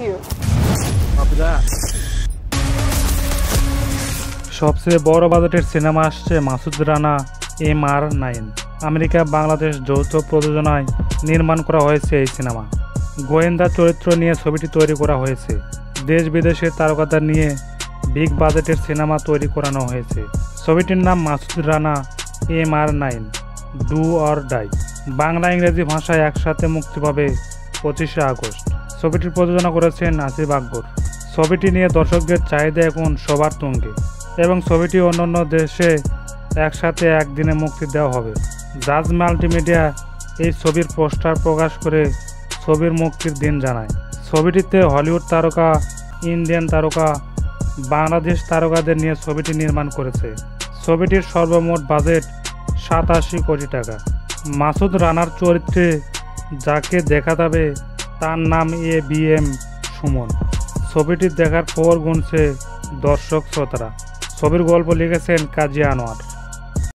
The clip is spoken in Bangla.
you. Copy that. সবচেয়ে বড় বাজেটের সিনেমা আসছে মাসুদ রানা MR9। আমেরিকা বাংলাদেশ যৌথ প্রযোজনায় নির্মাণ করা হয়েছে এই সিনেমা। গোয়েন্দা চরিত্র নিয়ে ছবিটি তৈরি করা হয়েছে। দেশ বিদেশের তারকাদের নিয়ে বিগ বাজেটের সিনেমা তৈরি করানো হয়েছে। ছবিটির নাম Masud Rana MR9 do or die. Bangla ইংরেজি ভাষায় একসাথে মুক্তি পাবে 25শে আগস্ট। ছবিটির প্রযোজনা করেছেন আসিফ আকবর। ছবিটি নিয়ে দর্শকদের চাহিদা এখন সবার তুঙ্গে এবং ছবিটি অন্যান্য দেশে একসাথে একদিনে মুক্তি দেওয়া হবে। জাজ মাল্টিমিডিয়া এই ছবির পোস্টার প্রকাশ করে ছবির মুক্তির দিন জানায়। ছবিটিতে হলিউড তারকা, ইন্ডিয়ান তারকা, বাংলাদেশ তারকাদের নিয়ে ছবিটি নির্মাণ করেছে। ছবিটির সর্বমোট বাজেট 87 কোটি টাকা। মাসুদ রানার চরিত্রে যাকে দেখা যাবে তার নাম ABM সুমন। ছবিটি দেখার পর গুনছে দর্শক শ্রোতারা। ছবির গল্প লিখেছেন কাজী আনোয়ার।